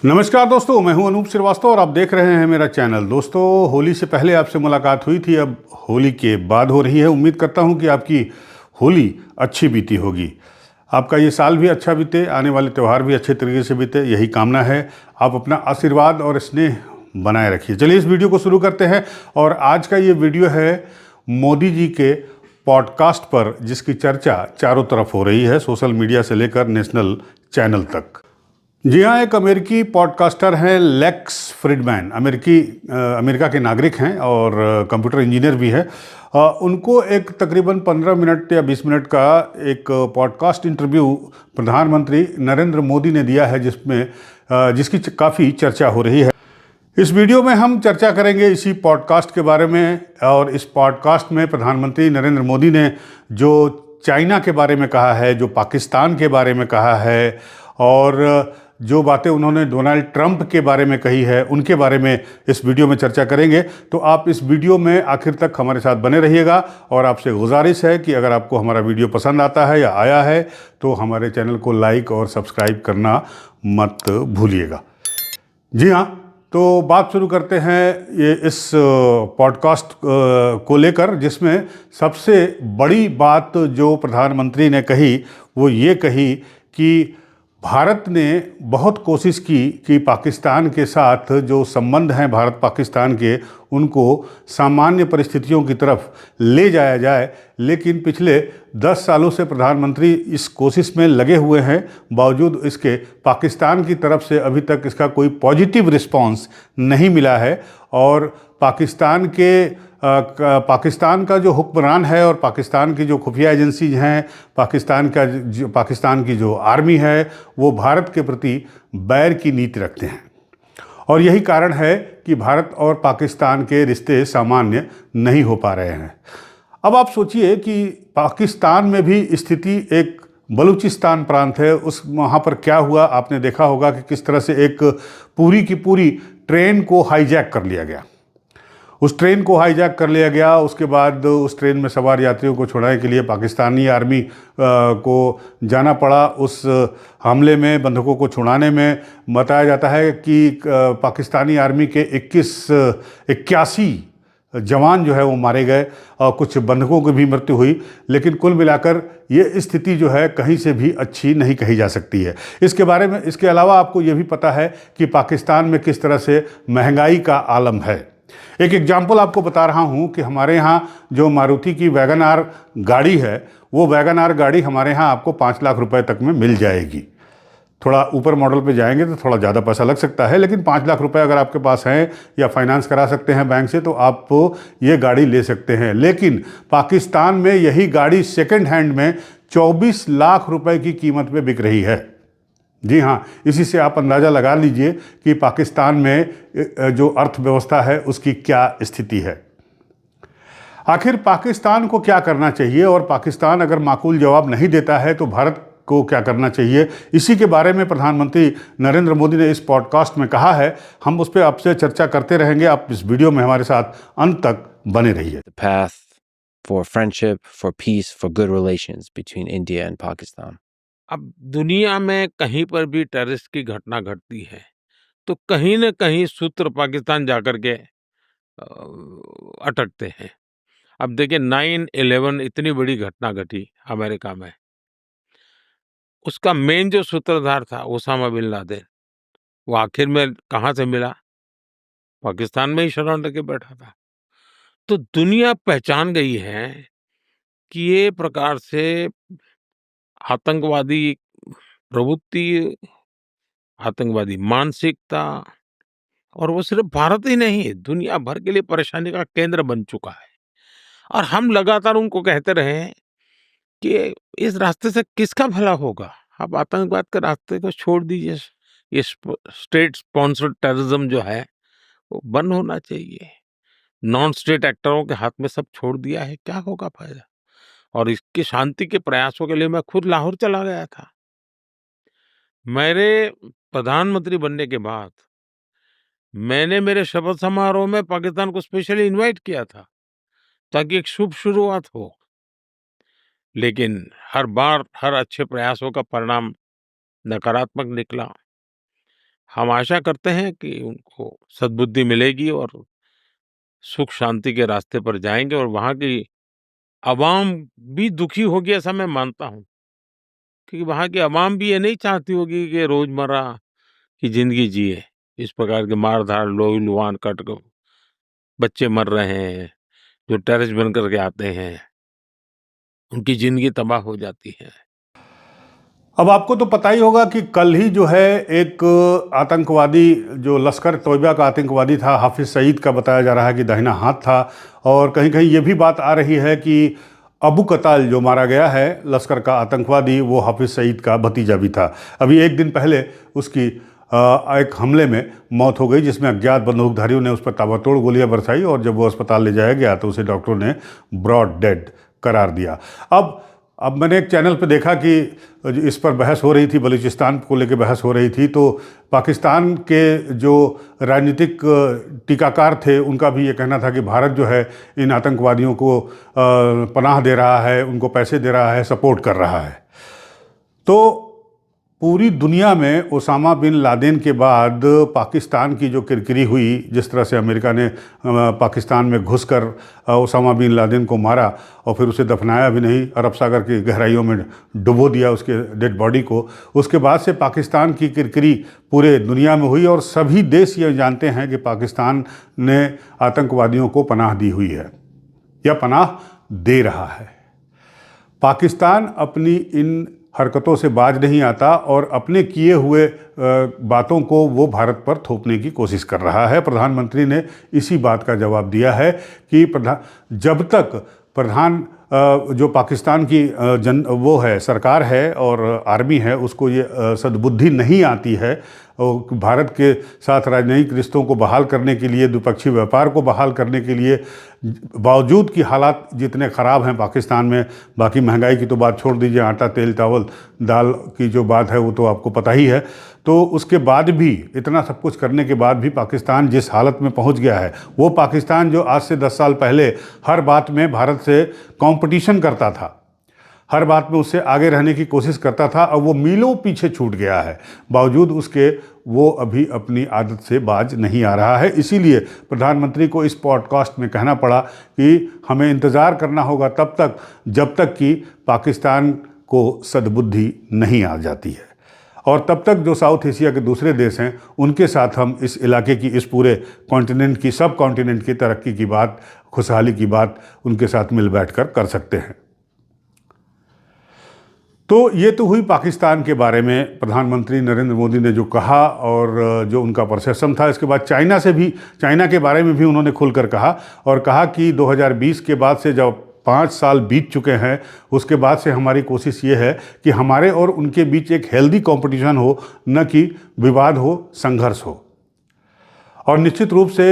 नमस्कार दोस्तों, मैं हूं अनूप श्रीवास्तव और आप देख रहे हैं मेरा चैनल। दोस्तों, होली से पहले आपसे मुलाकात हुई थी, अब होली के बाद हो रही है। उम्मीद करता हूं कि आपकी होली अच्छी बीती होगी, आपका ये साल भी अच्छा बीते, आने वाले त्यौहार भी अच्छे तरीके से बीते, यही कामना है। आप अपना आशीर्वाद और स्नेह बनाए रखिए। चलिए इस वीडियो को शुरू करते हैं। और आज का ये वीडियो है मोदी जी के पॉडकास्ट पर, जिसकी चर्चा चारों तरफ हो रही है, सोशल मीडिया से लेकर नेशनल चैनल तक। जी हाँ, एक अमेरिकी पॉडकास्टर हैं लेक्स फ्रिडमैन। अमेरिका के नागरिक हैं और कंप्यूटर इंजीनियर भी है। उनको एक तकरीबन 15 मिनट या 20 मिनट का एक पॉडकास्ट इंटरव्यू प्रधानमंत्री नरेंद्र मोदी ने दिया है, जिसकी काफ़ी चर्चा हो रही है। इस वीडियो में हम चर्चा करेंगे इसी पॉडकास्ट के बारे में। और इस पॉडकास्ट में प्रधानमंत्री नरेंद्र मोदी ने जो चाइना के बारे में कहा है, जो पाकिस्तान के बारे में कहा है, और जो बातें उन्होंने डोनाल्ड ट्रंप के बारे में कही है, उनके बारे में इस वीडियो में चर्चा करेंगे। तो आप इस वीडियो में आखिर तक हमारे साथ बने रहिएगा। और आपसे गुजारिश है कि अगर आपको हमारा वीडियो पसंद आता है या आया है तो हमारे चैनल को लाइक और सब्सक्राइब करना मत भूलिएगा। जी हाँ, तो बात शुरू करते हैं ये इस पॉडकास्ट को लेकर, जिसमें सबसे बड़ी बात जो प्रधानमंत्री ने कही वो ये कही कि भारत ने बहुत कोशिश की कि पाकिस्तान के साथ जो संबंध हैं भारत पाकिस्तान के, उनको सामान्य परिस्थितियों की तरफ ले जाया जाए। लेकिन पिछले 10 सालों से प्रधानमंत्री इस कोशिश में लगे हुए हैं, बावजूद इसके पाकिस्तान की तरफ से अभी तक इसका कोई पॉजिटिव रिस्पांस नहीं मिला है। और पाकिस्तान का जो हुक्मरान है और पाकिस्तान की जो खुफिया एजेंसीज हैं, पाकिस्तान की जो आर्मी है, वो भारत के प्रति बैर की नीति रखते हैं। और यही कारण है कि भारत और पाकिस्तान के रिश्ते सामान्य नहीं हो पा रहे हैं। अब आप सोचिए कि पाकिस्तान में भी स्थिति, एक बलूचिस्तान प्रांत है, वहाँ पर क्या हुआ। आपने देखा होगा कि किस तरह से एक पूरी की पूरी ट्रेन को हाईजैक कर लिया गया। उस ट्रेन को हाईजैक कर लिया गया। उसके बाद उस ट्रेन में सवार यात्रियों को छुड़ाने के लिए पाकिस्तानी आर्मी को जाना पड़ा। उस हमले में, बंधकों को छुड़ाने में बताया जाता है कि पाकिस्तानी आर्मी के 81 जवान जो है वो मारे गए और कुछ बंधकों की भी मृत्यु हुई। लेकिन कुल मिलाकर ये स्थिति जो है कहीं से भी अच्छी नहीं कही जा सकती है। इसके अलावा आपको ये भी पता है कि पाकिस्तान में किस तरह से महंगाई का आलम है। एक एग्जाम्पल आपको बता रहा हूं कि हमारे यहाँ जो मारुति की वैगन आर गाड़ी है, वो वैगन आर गाड़ी हमारे यहाँ आपको 5 लाख रुपए तक में मिल जाएगी। थोड़ा ऊपर मॉडल पे जाएंगे तो थोड़ा ज़्यादा पैसा लग सकता है, लेकिन 5 लाख रुपए अगर आपके पास हैं या फाइनेंस करा सकते हैं बैंक से, तो आप ये गाड़ी ले सकते हैं। लेकिन पाकिस्तान में यही गाड़ी सेकेंड हैंड में 24 लाख रुपए की कीमत पे बिक रही है। जी हाँ, इसी से आप अंदाज़ा लगा लीजिए कि पाकिस्तान में जो अर्थव्यवस्था है उसकी क्या स्थिति है। आखिर पाकिस्तान को क्या करना चाहिए, और पाकिस्तान अगर माकूल जवाब नहीं देता है तो भारत को क्या करना चाहिए, इसी के बारे में प्रधानमंत्री नरेंद्र मोदी ने इस पॉडकास्ट में कहा है। हम उस पर आपसे चर्चा करते रहेंगे। आप इस वीडियो में हमारे साथ अंत तक बने रहिए। The path for friendship, for peace, for good relations between India and Pakistan. अब दुनिया में कहीं पर भी टेररिस्ट की घटना घटती है तो कहीं न कहीं सूत्र पाकिस्तान जाकर के अटकते हैं। अब देखिए 9/11 इतनी बड़ी घटना घटी अमेरिका में। उसका मेन जो सूत्रधार था ओसामा बिन लादेन, वो आखिर में कहाँ से मिला? पाकिस्तान में ही शरण लेके बैठा था। तो दुनिया पहचान गई है कि ये प्रकार से आतंकवादी प्रवृत्ति, आतंकवादी मानसिकता, और वो सिर्फ भारत ही नहीं, दुनिया भर के लिए परेशानी का केंद्र बन चुका है। और हम लगातार उनको कहते रहे हैं कि इस रास्ते से किसका भला होगा? आप आतंकवाद के रास्ते को छोड़ दीजिए। ये स्टेट स्पॉन्सर्ड टेररिज्म जो है वो बंद होना चाहिए। नॉन स्टेट एक्टरों के हाथ में सब छोड़ दिया है, क्या होगा फायदा? और इसकी शांति के प्रयासों के लिए मैं खुद लाहौर चला गया था। मेरे प्रधानमंत्री बनने के बाद मैंने मेरे शपथ समारोह में पाकिस्तान को स्पेशली इनवाइट किया था ताकि एक शुभ शुरुआत हो। लेकिन हर बार हर अच्छे प्रयासों का परिणाम नकारात्मक निकला। हम आशा करते हैं कि उनको सद्बुद्धि मिलेगी और सुख शांति के रास्ते पर जाएँगे और वहाँ की अवाम भी दुखी होगी ऐसा मैं मानता हूँ। क्योंकि वहाँ की अवाम भी ये नहीं चाहती होगी कि रोज़मर्रा की ज़िंदगी जिए। इस प्रकार के मार-धाड़, लोही-लुहान, कट क बच्चे मर रहे हैं, जो टेररिस्ट बन कर के आते हैं, उनकी ज़िंदगी तबाह हो जाती है। अब आपको तो पता ही होगा कि कल ही जो है एक आतंकवादी जो लश्कर तोयबा का आतंकवादी था, हाफिज़ सईद का बताया जा रहा है कि दाहिना हाथ था। और कहीं कहीं ये भी बात आ रही है कि अबू कताल जो मारा गया है लश्कर का आतंकवादी, वो हाफिज़ सईद का भतीजा भी था। अभी एक दिन पहले उसकी एक हमले में मौत हो गई, जिसमें अज्ञात बंदूकधारियों ने उस पर ताबड़तोड़ गोलियां बरसाई और जब वो अस्पताल ले जाया गया तो उसे डॉक्टरों ने ब्रॉड डेड करार दिया। अब मैंने एक चैनल पे देखा कि इस पर बहस हो रही थी, बलूचिस्तान को लेकर बहस हो रही थी, तो पाकिस्तान के जो राजनीतिक टीकाकार थे उनका भी ये कहना था कि भारत जो है इन आतंकवादियों को पनाह दे रहा है, उनको पैसे दे रहा है, सपोर्ट कर रहा है। तो पूरी दुनिया में ओसामा बिन लादेन के बाद पाकिस्तान की जो किरकिरी हुई, जिस तरह से अमेरिका ने पाकिस्तान में घुसकर ओसामा बिन लादेन को मारा और फिर उसे दफनाया भी नहीं, अरब सागर की गहराइयों में डुबो दिया उसके डेड बॉडी को, उसके बाद से पाकिस्तान की किरकिरी पूरे दुनिया में हुई और सभी देश ये जानते हैं कि पाकिस्तान ने आतंकवादियों को पनाह दी हुई है या पनाह दे रहा है। पाकिस्तान अपनी इन हरकतों से बाज नहीं आता और अपने किए हुए बातों को वो भारत पर थोपने की कोशिश कर रहा है। प्रधानमंत्री ने इसी बात का जवाब दिया है कि जब तक जो पाकिस्तान की वो है, सरकार है और आर्मी है, उसको ये सद्बुद्धि नहीं आती है भारत के साथ राजनयिक रिश्तों को बहाल करने के लिए, द्विपक्षीय व्यापार को बहाल करने के लिए, बावजूद कि हालात जितने ख़राब हैं पाकिस्तान में, बाकी महंगाई की तो बात छोड़ दीजिए, आटा, तेल, चावल, दाल की जो बात है वो तो आपको पता ही है, तो उसके बाद भी, इतना सब कुछ करने के बाद भी पाकिस्तान जिस हालत में पहुंच गया है, वो पाकिस्तान जो आज से 10 साल पहले हर बात में भारत से कंपटीशन करता था, हर बात में उससे आगे रहने की कोशिश करता था, अब वो मीलों पीछे छूट गया है। बावजूद उसके वो अभी अपनी आदत से बाज नहीं आ रहा है। इसीलिए प्रधानमंत्री को इस पॉडकास्ट में कहना पड़ा कि हमें इंतज़ार करना होगा तब तक जब तक कि पाकिस्तान को सद्बुद्धि नहीं आ जाती है, और तब तक जो साउथ एशिया के दूसरे देश हैं उनके साथ हम इस इलाके की, इस पूरे कॉन्टिनेंट की, सब कॉन्टिनेंट की तरक्की की बात, खुशहाली की बात उनके साथ मिल बैठकर कर सकते हैं। तो ये तो हुई पाकिस्तान के बारे में प्रधानमंत्री नरेंद्र मोदी ने जो कहा और जो उनका परसेप्शन था। इसके बाद चाइना के बारे में भी उन्होंने खुलकर कहा और कहा कि 2020 के बाद से जब 5 साल बीत चुके हैं, उसके बाद से हमारी कोशिश ये है कि हमारे और उनके बीच एक हेल्दी कंपटीशन हो, न कि विवाद हो, संघर्ष हो। और निश्चित रूप से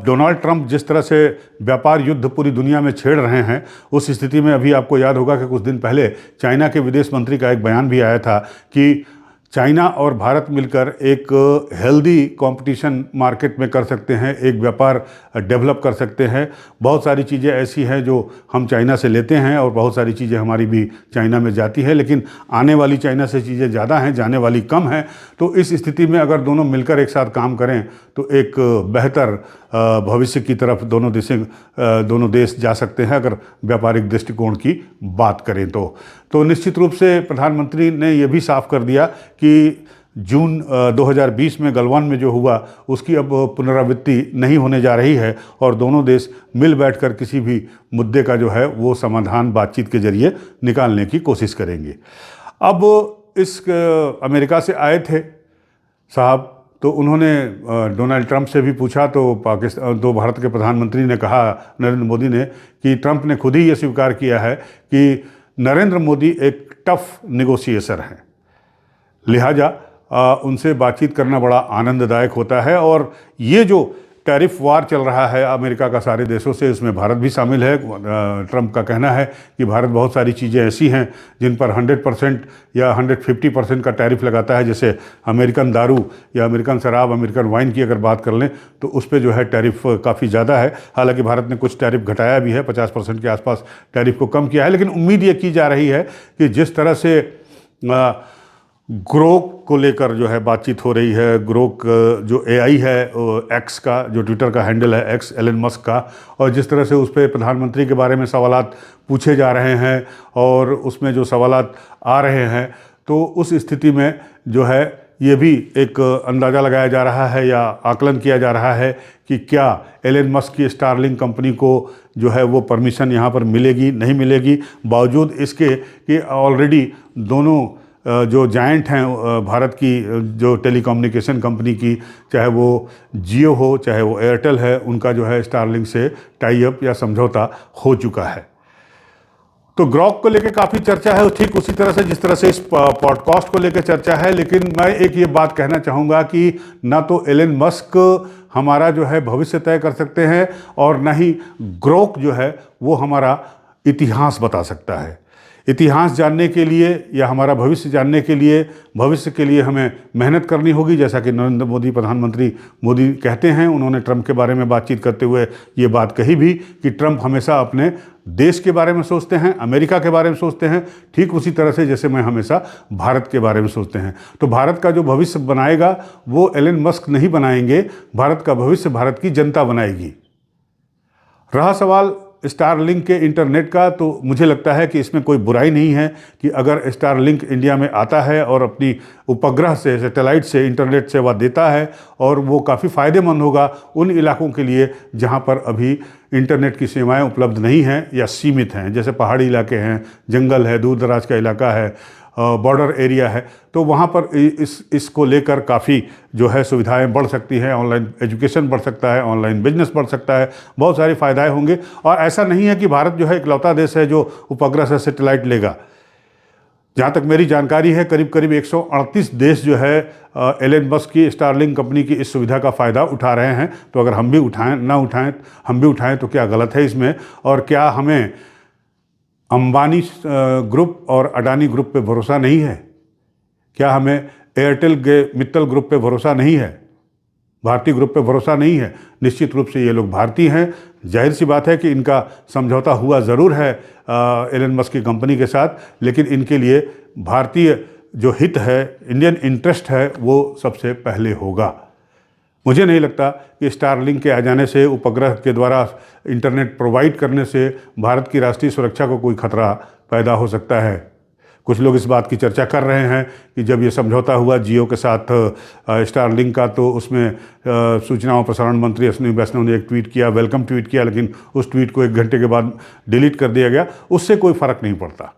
डोनाल्ड ट्रंप जिस तरह से व्यापार युद्ध पूरी दुनिया में छेड़ रहे हैं, उस स्थिति में अभी आपको याद होगा कि कुछ दिन पहले चाइना के विदेश मंत्री का एक बयान भी आया था कि चाइना और भारत मिलकर एक हेल्दी कंपटीशन मार्केट में कर सकते हैं, एक व्यापार डेवलप कर सकते हैं। बहुत सारी चीज़ें ऐसी हैं जो हम चाइना से लेते हैं और बहुत सारी चीज़ें हमारी भी चाइना में जाती है, लेकिन आने वाली चाइना से चीज़ें ज़्यादा हैं, जाने वाली कम हैं। तो इस स्थिति में अगर दोनों मिलकर एक साथ काम करें तो एक बेहतर भविष्य की तरफ दोनों देश जा सकते हैं, अगर व्यापारिक दृष्टिकोण की बात करें तो निश्चित रूप से प्रधानमंत्री ने यह भी साफ कर दिया कि जून 2020 में गलवान में जो हुआ उसकी अब पुनरावृत्ति नहीं होने जा रही है और दोनों देश मिल बैठकर किसी भी मुद्दे का जो है वो समाधान बातचीत के जरिए निकालने की कोशिश करेंगे। अब इस अमेरिका से आए थे साहब, तो उन्होंने डोनाल्ड ट्रंप से भी पूछा, तो भारत के प्रधानमंत्री ने कहा, नरेंद्र मोदी ने, कि ट्रंप ने खुद ही ये स्वीकार किया है कि नरेंद्र मोदी एक टफ नेगोशिएटर हैं, लिहाजा उनसे बातचीत करना बड़ा आनंददायक होता है। और ये जो टैरिफ वार चल रहा है अमेरिका का सारे देशों से, इसमें भारत भी शामिल है। ट्रंप का कहना है कि भारत बहुत सारी चीज़ें ऐसी हैं जिन पर 100% या 150% का टैरिफ लगाता है, जैसे अमेरिकन दारू या अमेरिकन शराब, अमेरिकन वाइन की अगर बात कर लें तो उस पर जो है टैरिफ काफ़ी ज़्यादा है। हालांकि भारत ने कुछ टैरिफ घटाया भी है, 50% के आसपास टैरिफ को कम किया है, लेकिन उम्मीद ये की जा रही है कि जिस तरह से ग्रोक को लेकर जो है बातचीत हो रही है। ग्रोक जो एआई है, एक्स का जो ट्विटर का हैंडल है, एक्स एलन मस्क का, और जिस तरह से उस पर प्रधानमंत्री के बारे में सवालात पूछे जा रहे हैं और उसमें जो सवालात आ रहे हैं, तो उस स्थिति में जो है ये भी एक अंदाज़ा लगाया जा रहा है या आकलन किया जा रहा है कि क्या एलन मस्क की स्टारलिंक कंपनी को जो है वो परमिशन यहाँ पर मिलेगी नहीं मिलेगी, बावजूद इसके कि ऑलरेडी दोनों जो जायंट हैं भारत की जो टेलीकम्युनिकेशन कंपनी की, चाहे वो जियो हो चाहे वो एयरटेल है, उनका जो है स्टारलिंक से टाई अप या समझौता हो चुका है। तो ग्रॉक को लेकर काफ़ी चर्चा है, ठीक उसी तरह से जिस तरह से इस पॉडकास्ट को लेकर चर्चा है। लेकिन मैं एक ये बात कहना चाहूँगा कि ना तो एलन मस्क हमारा जो है भविष्य तय कर सकते हैं और ना ही ग्रॉक जो है वो हमारा इतिहास बता सकता है। इतिहास जानने के लिए या हमारा भविष्य जानने के लिए, भविष्य के लिए हमें मेहनत करनी होगी, जैसा कि नरेंद्र मोदी, प्रधानमंत्री मोदी कहते हैं। उन्होंने ट्रंप के बारे में बातचीत करते हुए ये बात कही भी कि ट्रंप हमेशा अपने देश के बारे में सोचते हैं, अमेरिका के बारे में सोचते हैं, ठीक उसी तरह से जैसे मैं हमेशा भारत के बारे में सोचते हैं। तो भारत का जो भविष्य बनाएगा वो एलन मस्क नहीं बनाएंगे, भारत का भविष्य भारत की जनता बनाएगी। रहा सवाल स्टारलिंक के इंटरनेट का, तो मुझे लगता है कि इसमें कोई बुराई नहीं है कि अगर स्टारलिंक इंडिया में आता है और अपनी उपग्रह से, सैटेलाइट से इंटरनेट सेवा देता है, और वो काफ़ी फ़ायदेमंद होगा उन इलाकों के लिए जहां पर अभी इंटरनेट की सेवाएं उपलब्ध नहीं हैं या सीमित हैं, जैसे पहाड़ी इलाके हैं, जंगल है, दूर दराज का इलाका है, बॉर्डर एरिया है। तो वहाँ पर इसको लेकर काफ़ी जो है सुविधाएं बढ़ सकती हैं, ऑनलाइन एजुकेशन बढ़ सकता है, ऑनलाइन बिजनेस बढ़ सकता है, बहुत सारी फ़ायदाएं होंगे। और ऐसा नहीं है कि भारत जो है इकलौता देश है जो उपग्रह से सैटेलाइट लेगा। जहाँ तक मेरी जानकारी है, करीब करीब 138 देश जो है एलन मस्क की स्टारलिंक कंपनी की इस सुविधा का फ़ायदा उठा रहे हैं। तो अगर हम भी हम भी उठाएं तो क्या गलत है इसमें? और क्या हमें अंबानी ग्रुप और अडानी ग्रुप पे भरोसा नहीं है? क्या हमें एयरटेल के मित्तल ग्रुप पे भरोसा नहीं है? भारतीय ग्रुप पे भरोसा नहीं है? निश्चित रूप से ये लोग भारतीय हैं। जाहिर सी बात है कि इनका समझौता हुआ ज़रूर है एलन मस्क की कंपनी के साथ, लेकिन इनके लिए भारतीय जो हित है, इंडियन इंटरेस्ट है, वो सबसे पहले होगा। मुझे नहीं लगता कि स्टारलिंक के आ जाने से, उपग्रह के द्वारा इंटरनेट प्रोवाइड करने से भारत की राष्ट्रीय सुरक्षा को कोई खतरा पैदा हो सकता है। कुछ लोग इस बात की चर्चा कर रहे हैं कि जब ये समझौता हुआ जियो के साथ स्टारलिंक का, तो उसमें सूचना और प्रसारण मंत्री अश्विनी वैष्णव ने एक ट्वीट किया, वेलकम ट्वीट किया, लेकिन उस ट्वीट को 1 घंटे के बाद डिलीट कर दिया गया। उससे कोई फ़र्क नहीं पड़ता।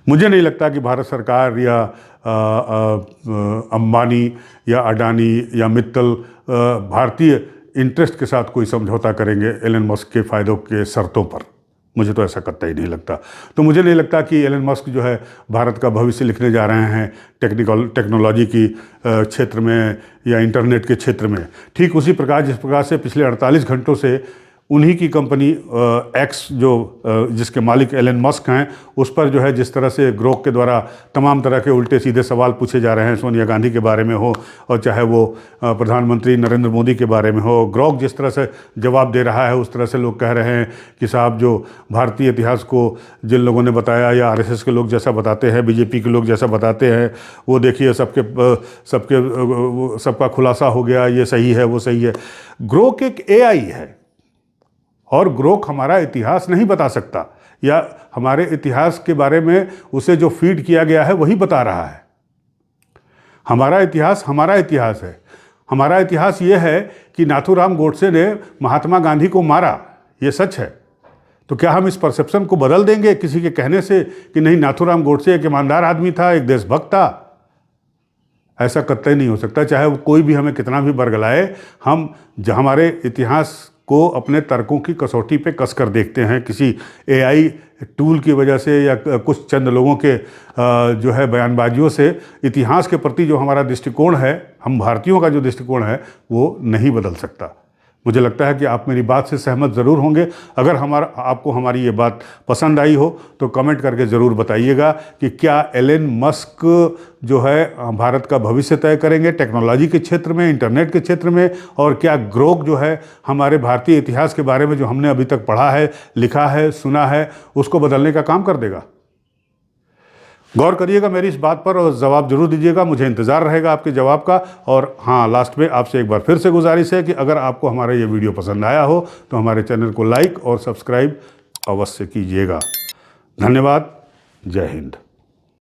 मुझे नहीं लगता कि भारत सरकार या अंबानी या अडानी या मित्तल भारतीय इंटरेस्ट के साथ कोई समझौता करेंगे एलन मस्क के फ़ायदों के शर्तों पर। मुझे तो ऐसा कतई नहीं लगता। तो मुझे नहीं लगता कि एलन मस्क जो है भारत का भविष्य लिखने जा रहे हैं टेक्नोलॉजी की क्षेत्र में या इंटरनेट के क्षेत्र में। ठीक उसी प्रकार जिस प्रकार से पिछले 48 घंटों से उन्हीं की कंपनी एक्स जो जिसके मालिक एलन मस्क हैं, उस पर जो है जिस तरह से ग्रोक के द्वारा तमाम तरह के उल्टे सीधे सवाल पूछे जा रहे हैं, सोनिया गांधी के बारे में हो और चाहे वो प्रधानमंत्री नरेंद्र मोदी के बारे में हो, ग्रोक जिस तरह से जवाब दे रहा है, उस तरह से लोग कह रहे हैं कि साहब जो भारतीय इतिहास को जिन लोगों ने बताया या आरएसएस के लोग जैसा बताते हैं, बीजेपी के लोग जैसा बताते हैं, वो देखिए सबका खुलासा हो गया, ये सही है वो सही है। ग्रोक एक एआई है और ग्रोक हमारा इतिहास नहीं बता सकता, या हमारे इतिहास के बारे में उसे जो फीड किया गया है वही बता रहा है। हमारा इतिहास है। हमारा इतिहास ये है कि नाथूराम गोडसे ने महात्मा गांधी को मारा, ये सच है। तो क्या हम इस परसेप्शन को बदल देंगे किसी के कहने से कि नहीं, नाथूराम गोडसे एक ईमानदार आदमी था, एक देशभक्त था? ऐसा कतई नहीं हो सकता। चाहे वो कोई भी हमें कितना भी बरगलाए, हम हमारे इतिहास को अपने तर्कों की कसौटी पे कस कर देखते हैं। किसी एआई टूल की वजह से या कुछ चंद लोगों के जो है बयानबाजियों से इतिहास के प्रति जो हमारा दृष्टिकोण है, हम भारतीयों का जो दृष्टिकोण है, वो नहीं बदल सकता। मुझे लगता है कि आप मेरी बात से सहमत ज़रूर होंगे। अगर आपको हमारी ये बात पसंद आई हो तो कमेंट करके ज़रूर बताइएगा कि क्या एलन मस्क जो है भारत का भविष्य तय करेंगे टेक्नोलॉजी के क्षेत्र में, इंटरनेट के क्षेत्र में, और क्या ग्रोक जो है हमारे भारतीय इतिहास के बारे में जो हमने अभी तक पढ़ा है, लिखा है, सुना है, उसको बदलने का काम कर देगा। गौर करिएगा मेरी इस बात पर और जवाब जरूर दीजिएगा, मुझे इंतज़ार रहेगा आपके जवाब का। और हाँ, लास्ट में आपसे एक बार फिर से गुजारिश है कि अगर आपको हमारा ये वीडियो पसंद आया हो तो हमारे चैनल को लाइक और सब्सक्राइब अवश्य कीजिएगा। धन्यवाद। जय हिंद।